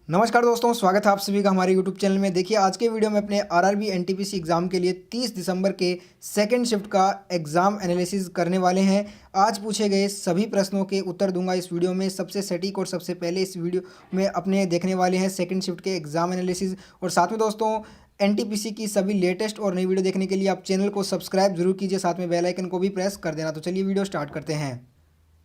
नमस्कार दोस्तों, स्वागत है आप सभी का हमारे YouTube चैनल में। देखिए आज के वीडियो में अपने आरआरबी एनटीपीसी एग्ज़ाम के लिए 30 दिसंबर के सेकंड शिफ्ट का एग्ज़ाम एनालिसिस करने वाले हैं। आज पूछे गए सभी प्रश्नों के उत्तर दूंगा इस वीडियो में। सबसे सटीक और सबसे पहले इस वीडियो में अपने देखने वाले हैं सेकंड शिफ्ट के एग्ज़ाम एनालिसिस। और साथ में दोस्तों एनटीपीसी की सभी लेटेस्ट और नई वीडियो देखने के लिए आप चैनल को सब्सक्राइब जरूर कीजिए, साथ में बेल आइकन को भी प्रेस कर देना। तो चलिए वीडियो स्टार्ट करते हैं।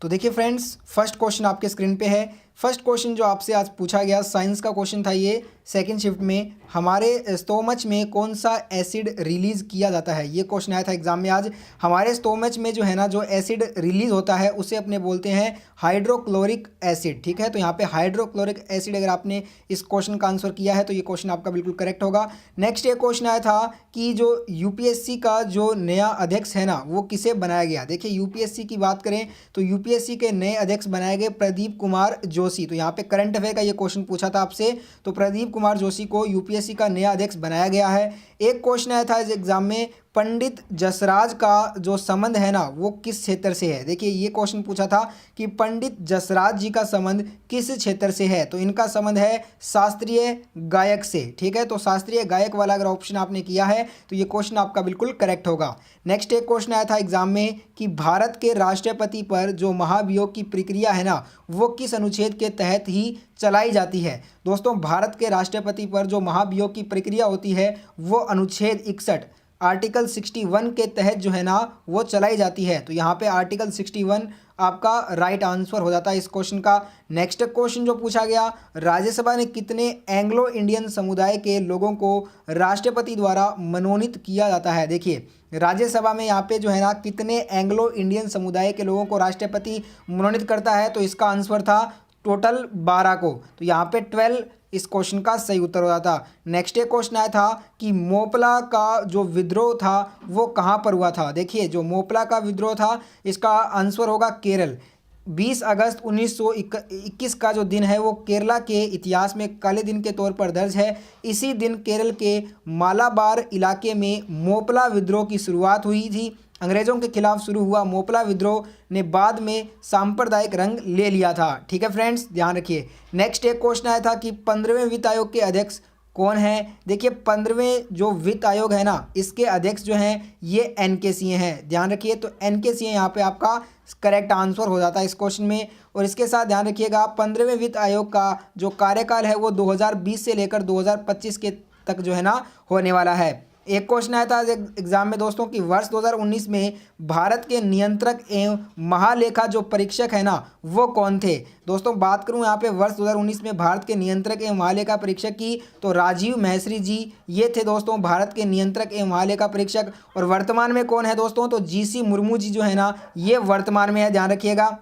तो देखिए फ्रेंड्स, फर्स्ट क्वेश्चन आपके स्क्रीन पे है। फर्स्ट क्वेश्चन जो आपसे आज पूछा गया साइंस का क्वेश्चन था ये सेकंड शिफ्ट में, हमारे स्टोमच में कौन सा एसिड रिलीज़ किया जाता है। ये क्वेश्चन आया था एग्जाम में आज। हमारे स्टोमच में जो है ना, जो एसिड रिलीज़ होता है उसे अपने बोलते हैं हाइड्रोक्लोरिक एसिड। ठीक है, तो यहाँ पे हाइड्रोक्लोरिक एसिड अगर आपने इस क्वेश्चन का आंसर किया है तो ये क्वेश्चन आपका बिल्कुल करेक्ट होगा। नेक्स्ट ये क्वेश्चन आया था कि जो यूपीएससी का जो नया अध्यक्ष है ना, वो किसे बनाया गया। देखिए यूपीएससी की बात करें तो यूपीएससी के नए अध्यक्ष बनाए गए प्रदीप कुमार जोशी। तो यहाँ पे करंट अफेयर का ये क्वेश्चन पूछा था आपसे, तो प्रदीप कुमार जोशी को यूपीएससी का नया अध्यक्ष बनाया गया है। एक क्वेश्चन आया था इस एग्जाम में, पंडित जसराज का जो संबंध है ना वो किस क्षेत्र से है। देखिए ये क्वेश्चन पूछा था कि पंडित जसराज जी का संबंध किस क्षेत्र से है, तो इनका संबंध है शास्त्रीय गायक से। ठीक है, तो शास्त्रीय गायक वाला अगर ऑप्शन आपने किया है तो ये क्वेश्चन आपका बिल्कुल करेक्ट होगा। नेक्स्ट एक क्वेश्चन आया था एग्जाम में कि भारत के राष्ट्रपति पर जो महाभियोग की प्रक्रिया है ना, वो किस अनुच्छेद के तहत ही चलाई जाती है। दोस्तों भारत के राष्ट्रपति पर जो महाभियोग की प्रक्रिया होती है वो अनुच्छेद 61 आर्टिकल 61 के तहत जो है ना वो चलाई जाती है। तो यहाँ पे आर्टिकल 61 आपका राइट आंसर हो जाता है इस क्वेश्चन का। नेक्स्ट क्वेश्चन जो पूछा गया, राज्यसभा ने कितने एंग्लो इंडियन समुदाय के लोगों को राष्ट्रपति द्वारा मनोनीत किया जाता है। देखिए राज्यसभा में यहाँ पे जो है ना कितने एंग्लो इंडियन समुदाय के लोगों को राष्ट्रपति मनोनीत करता है, तो इसका आंसर था टोटल 12 को। तो यहाँ पे 12 इस क्वेश्चन का सही उत्तर हो जाता। नेक्स्ट एक क्वेश्चन आया था कि मोपला का जो विद्रोह था वो कहाँ पर हुआ था। देखिए जो मोपला का विद्रोह था इसका आंसर होगा केरल। 20 अगस्त 1921 का जो दिन है वो केरला के इतिहास में काले दिन के तौर पर दर्ज है। इसी दिन केरल के मालाबार इलाके में मोपला विद्रोह की शुरुआत हुई थी। अंग्रेज़ों के खिलाफ शुरू हुआ मोपला विद्रोह ने बाद में सांप्रदायिक रंग ले लिया था। ठीक है फ्रेंड्स, ध्यान रखिए। नेक्स्ट एक क्वेश्चन आया था कि 15वें वित्त आयोग के अध्यक्ष कौन है। देखिए 15वें जो वित्त आयोग है ना, इसके अध्यक्ष जो हैं ये एन.के. सिंह हैं। ध्यान रखिए, तो एन.के. सिंह यहाँ पे आपका करेक्ट आंसर हो जाता है इस क्वेश्चन में। और इसके साथ ध्यान रखिएगा 15वें वित्त आयोग का जो कार्यकाल है वो 2020 से लेकर 2025 के तक जो है ना होने वाला है। एक क्वेश्चन आया था एग्जाम में दोस्तों कि वर्ष 2019 में भारत के नियंत्रक एवं महालेखा जो परीक्षक है ना वो कौन थे। दोस्तों बात करूं यहाँ पे वर्ष 2019 में भारत के नियंत्रक एवं महालेखा परीक्षक की, तो राजीव महर्षि जी ये थे दोस्तों भारत के नियंत्रक एवं महालेखा परीक्षक। और वर्तमान में कौन है दोस्तों, तो जी.सी. मुर्मू जी जो है ना ये वर्तमान में है, ध्यान रखिएगा।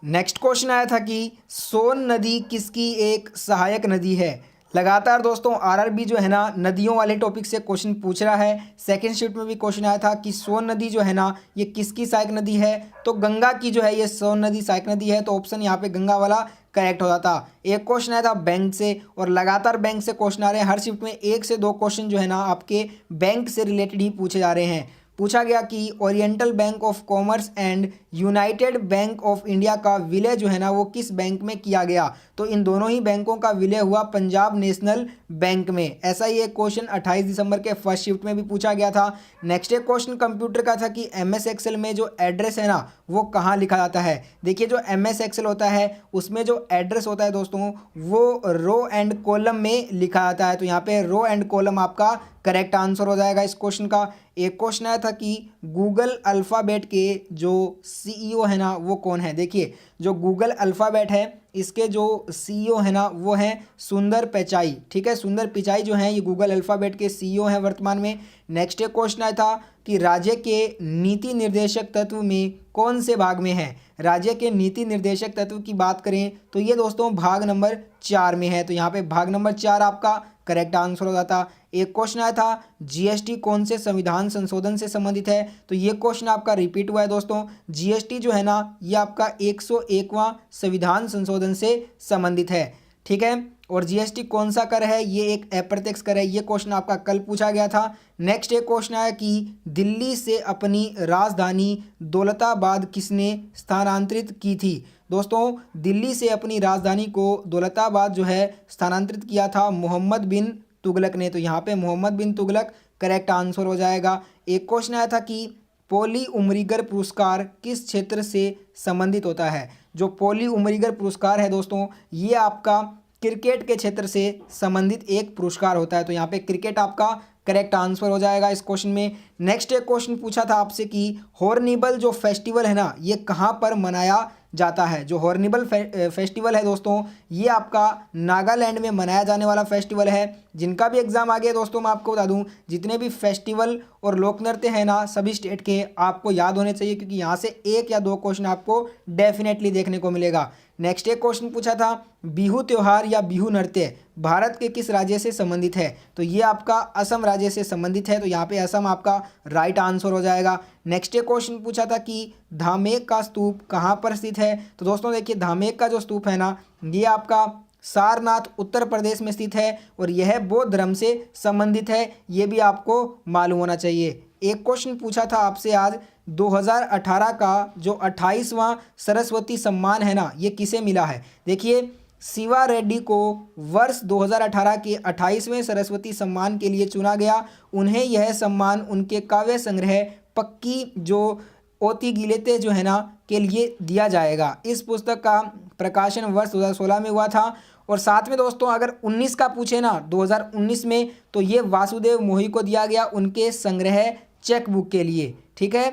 नेक्स्ट क्वेश्चन आया था कि सोन नदी किसकी एक सहायक नदी है। लगातार दोस्तों आरआरबी जो है ना नदियों वाले टॉपिक से क्वेश्चन पूछ रहा है। सेकंड शिफ्ट में भी क्वेश्चन आया था कि सोन नदी जो है ना ये किसकी सहायक नदी है, तो गंगा की जो है ये सोन नदी सहायक नदी है। तो ऑप्शन यहाँ पे गंगा वाला करेक्ट हो जाता। एक क्वेश्चन आया था बैंक से, और लगातार बैंक से क्वेश्चन आ रहे हैं। हर शिफ्ट में 1 से 2 क्वेश्चन जो है ना आपके बैंक से रिलेटेड ही पूछे जा रहे हैं। पूछा गया कि oriental bank of commerce and United bank of India का विलय जो है ना वो किस बैंक में किया गया, तो इन दोनों ही बैंकों का विलय हुआ पंजाब नेशनल बैंक में। ऐसा ही एक क्वेश्चन 28 दिसंबर के फर्स्ट शिफ्ट में भी पूछा गया था। नेक्स्ट एक क्वेश्चन कंप्यूटर का था कि MS एक्सेल में जो एड्रेस है ना वो कहाँ लिखा जाता है। देखिए जो MS एक्सेल होता है उसमें जो एड्रेस होता है दोस्तों वो रो एंड कॉलम में लिखा जाता है। तो यहाँ पे रो एंड कॉलम आपका करेक्ट आंसर हो जाएगा इस क्वेश्चन का। एक क्वेश्चन आया था कि गूगल अल्फ़ाबेट के जो CEO है ना वो कौन है। देखिए जो गूगल अल्फ़ाबेट है इसके जो CEO है ना वो हैं सुंदर पिचाई। ठीक है, सुंदर पिचाई जो हैं ये गूगल अल्फ़ाबेट के CEO हैं वर्तमान में। नेक्स्ट एक क्वेश्चन आया था कि राज्य के नीति निर्देशक तत्व में कौन से भाग में है। राज्य के नीति निर्देशक तत्व की बात करें तो ये दोस्तों भाग नंबर 4 में है। तो यहाँ पे भाग नंबर 4 आपका करेक्ट आंसर हो जाता। एक क्वेश्चन आया था GST कौन से संविधान संशोधन से संबंधित है, तो ये क्वेश्चन आपका रिपीट हुआ है दोस्तों। GST जो है ना ये आपका 101वां संविधान संशोधन से संबंधित है। ठीक है, और जीएसटी कौन सा कर है? ये एक अप्रत्यक्ष कर है। ये क्वेश्चन आपका कल पूछा गया था। नेक्स्ट एक क्वेश्चन आया कि दिल्ली से अपनी राजधानी दौलताबाद किसने स्थानांतरित की थी? दोस्तों, दिल्ली से अपनी राजधानी को दौलताबाद जो है स्थानांतरित किया था मोहम्मद बिन तुगलक ने। तो यहाँ पे मोहम्मद बिन तुगलक करेक्ट आंसर हो जाएगा। एक क्वेश्चन आया था कि पॉली उमरीगर पुरस्कार किस क्षेत्र से संबंधित होता है? जो पॉली उमरीगर पुरस्कार है दोस्तों, ये आपका क्रिकेट के क्षेत्र से संबंधित एक पुरस्कार होता है। तो यहाँ पे क्रिकेट आपका करेक्ट आंसर हो जाएगा इस क्वेश्चन में। नेक्स्ट एक क्वेश्चन पूछा था आपसे कि हॉर्निबल जो फेस्टिवल है ना, ये कहाँ पर मनाया जाता है? जो हॉर्निबल फेस्टिवल है दोस्तों, ये आपका नागालैंड में मनाया जाने वाला फेस्टिवल है। जिनका भी एग्जाम आ गया दोस्तों, मैं आपको बता दूं, जितने भी फेस्टिवल और लोक नृत्य है ना सभी स्टेट के, आपको याद होने चाहिए, क्योंकि यहाँ से 1 या 2 क्वेश्चन आपको डेफिनेटली देखने को मिलेगा। नेक्स्ट एक क्वेश्चन पूछा था बिहू त्योहार या बिहू नृत्य भारत के किस राज्य से संबंधित है? तो ये आपका असम राज्य से संबंधित है। तो यहाँ पे असम आपका राइट आंसर हो जाएगा। नेक्स्ट एक क्वेश्चन पूछा था कि धामेक का स्तूप कहाँ पर स्थित है? तो दोस्तों देखिए, धामेक का जो स्तूप है ना, ये आपका सारनाथ उत्तर प्रदेश में स्थित है और यह बौद्ध धर्म से संबंधित है। ये भी आपको मालूम होना चाहिए। एक क्वेश्चन पूछा था आपसे आज, 2018 का जो 28वां सरस्वती सम्मान है ना, ये किसे मिला है? देखिए, शिवा रेड्डी को वर्ष 2018 के 28वें सरस्वती सम्मान के लिए चुना गया। उन्हें यह सम्मान उनके काव्य संग्रह पक्की जो ओती गिलेते जो है ना के लिए दिया जाएगा। इस पुस्तक का प्रकाशन वर्ष 2016 में हुआ था। और साथ में दोस्तों, अगर 19 का पूछे ना 2019 में, तो ये वासुदेव मोही को दिया गया उनके संग्रह चेक बुक के लिए। ठीक है।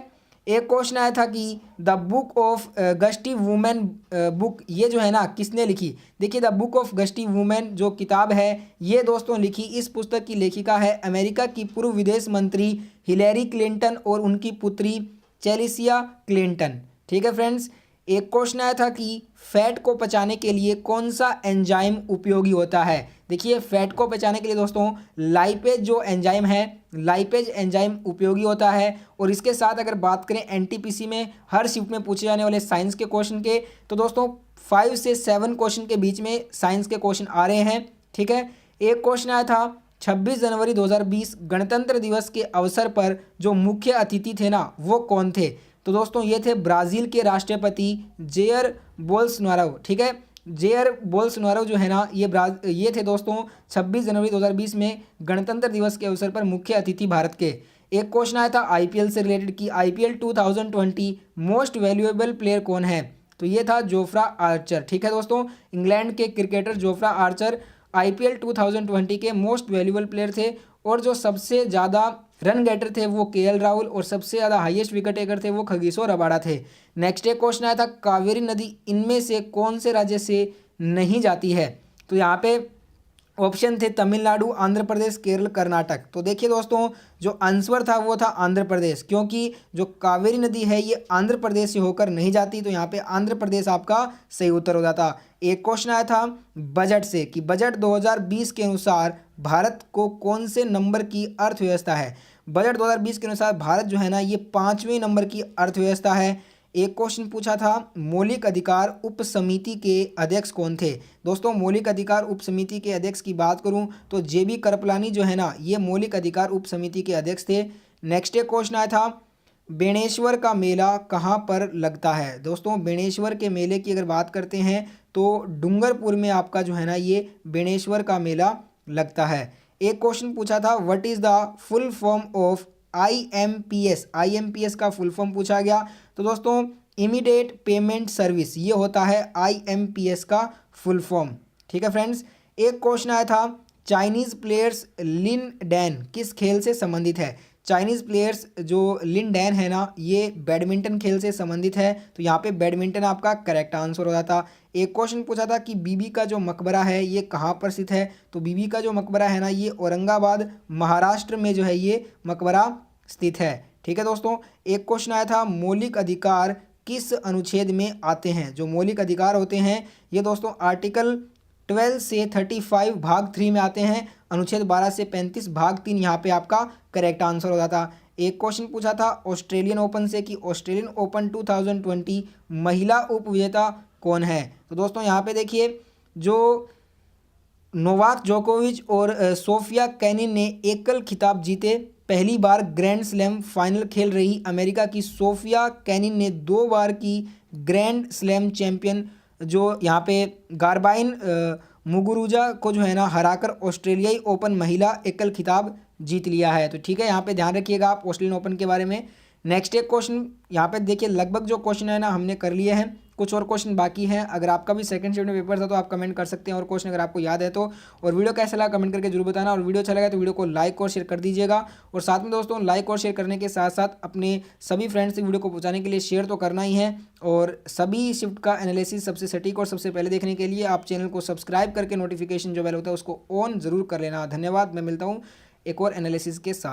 एक क्वेश्चन आया था कि the book of gusty women book ये जो है ना किसने लिखी? देखिए, the book of gusty women जो किताब है, ये दोस्तों लिखी, इस पुस्तक की लेखिका है अमेरिका की पूर्व विदेश मंत्री हिलेरी क्लिंटन और उनकी पुत्री चेलिसिया क्लिंटन। ठीक है फ्रेंड्स। एक क्वेश्चन आया था कि फैट को पचाने के लिए कौन सा एंजाइम उपयोगी होता है? देखिए, फैट को पचाने के लिए दोस्तों लाइपेज जो एंजाइम है, लाइपेज एंजाइम उपयोगी होता है। और इसके साथ अगर बात करें एनटीपीसी में हर शिफ्ट में पूछे जाने वाले साइंस के क्वेश्चन के, तो दोस्तों 5 से 7 क्वेश्चन के बीच में साइंस के क्वेश्चन आ रहे हैं। ठीक है। एक क्वेश्चन आया था 26 जनवरी 2020 गणतंत्र दिवस के अवसर पर जो मुख्य अतिथि थे ना, वो कौन थे? तो दोस्तों ये थे ब्राज़ील के राष्ट्रपति जेयर बोल्सोनारो। ठीक है। जेयर बोल्सोनारो जो है ना, ये थे दोस्तों 26 जनवरी 2020 में गणतंत्र दिवस के अवसर पर मुख्य अतिथि भारत के। एक क्वेश्चन आया था आईपीएल से रिलेटेड कि आईपीएल 2020 मोस्ट वैल्यूएबल प्लेयर कौन है? तो ये था जोफ्रा आर्चर। ठीक है दोस्तों, इंग्लैंड के क्रिकेटर जोफ्रा आर्चर आईपीएल 2020 के मोस्ट वैल्यूएबल प्लेयर थे। और जो सबसे ज़्यादा रन गेटर थे वो केएल राहुल, और सबसे ज़्यादा हाईएस्ट विकेट टेकर थे वो खगीसो रबाड़ा थे। नेक्स्ट एक क्वेश्चन आया था कावेरी नदी इनमें से कौन से राज्य से नहीं जाती है? तो यहाँ पे ऑप्शन थे तमिलनाडु, आंध्र प्रदेश, केरल, कर्नाटक। तो देखिए दोस्तों, जो आंसर था वो था आंध्र प्रदेश, क्योंकि जो कावेरी नदी है ये आंध्र प्रदेश से होकर नहीं जाती। तो यहाँ पे आंध्र प्रदेश आपका सही उत्तर हो जाता। एक क्वेश्चन आया था बजट से कि बजट 2020 के अनुसार भारत को कौन से नंबर की अर्थव्यवस्था है? बजट 2020 के अनुसार भारत जो है ना, ये 5वें नंबर की अर्थव्यवस्था है। एक क्वेश्चन पूछा था मौलिक अधिकार उप समिति के अध्यक्ष कौन थे? दोस्तों, मौलिक अधिकार उप समिति के अध्यक्ष की बात करूं तो जेबी कृपलानी जो है ना, ये मौलिक अधिकार उप समिति के अध्यक्ष थे। नेक्स्ट एक क्वेश्चन आया था बेणेश्वर का मेला कहाँ पर लगता है? दोस्तों, बेणेश्वर के मेले की अगर बात करते हैं तो डूंगरपुर में आपका जो है ना ये बेणेश्वर का मेला लगता है। एक क्वेश्चन पूछा था what is the full form of IMPS? IMPS का फुल फॉर्म पूछा गया। तो दोस्तों इमीडिएट पेमेंट सर्विस, ये होता है आईएमपीएस का फुल फॉर्म। ठीक है फ्रेंड्स। एक क्वेश्चन आया था चाइनीज़ प्लेयर्स लिन डैन किस खेल से संबंधित है? चाइनीज़ प्लेयर्स जो लिन डैन है ना, ये बैडमिंटन खेल से संबंधित है। तो यहाँ पे बैडमिंटन आपका करेक्ट आंसर हो जाता। एक क्वेश्चन पूछा था कि बीबी का जो मकबरा है ये कहाँ पर स्थित है? तो बीबी का जो मकबरा है ना, ये औरंगाबाद महाराष्ट्र में जो है ये मकबरा स्थित है। ठीक है दोस्तों। एक क्वेश्चन आया था मौलिक अधिकार किस अनुच्छेद में आते हैं? जो मौलिक अधिकार होते हैं ये दोस्तों आर्टिकल 12 से 35 भाग 3 में आते हैं। अनुच्छेद 12 से 35 भाग 3 यहाँ पे आपका करेक्ट आंसर हो जाता। एक क्वेश्चन पूछा था ऑस्ट्रेलियन ओपन से कि ऑस्ट्रेलियन ओपन 2020 महिला उपविजेता कौन है? तो दोस्तों यहाँ पे देखिए, जो नोवाक जोकोविच और सोफिया केनिन ने एकल खिताब जीते। पहली बार ग्रैंड स्लैम फाइनल खेल रही अमेरिका की सोफिया केनिन ने 2 बार की ग्रैंड स्लैम चैंपियन जो यहाँ पे गार्बाइन मुगुरुजा को जो है ना हराकर ऑस्ट्रेलियाई ओपन महिला एकल खिताब जीत लिया है। तो ठीक है, यहाँ पे ध्यान रखिएगा आप ऑस्ट्रेलियन ओपन के बारे में। नेक्स्ट एक क्वेश्चन यहाँ पे देखिए, लगभग जो क्वेश्चन है ना हमने कर लिए हैं, कुछ और क्वेश्चन बाकी हैं। अगर आपका भी सेकंड शिफ्ट में पेपर था तो आप कमेंट कर सकते हैं और क्वेश्चन अगर आपको याद है तो। और वीडियो कैसा लगा कमेंट करके जरूर बताना, और वीडियो अच्छा लगा तो वीडियो को लाइक और शेयर कर दीजिएगा। और साथ में दोस्तों लाइक और शेयर करने के साथ साथ अपने सभी फ्रेंड्स से वीडियो को पहुंचाने के लिए शेयर तो करना ही है। और सभी शिफ्ट का एनालिसिस सबसे सटीक और सबसे पहले देखने के लिए आप चैनल को सब्सक्राइब करके नोटिफिकेशन जो बेल होता है उसको ऑन जरूर कर लेना। धन्यवाद, मैं मिलता हूँ एक और एनालिसिस के साथ।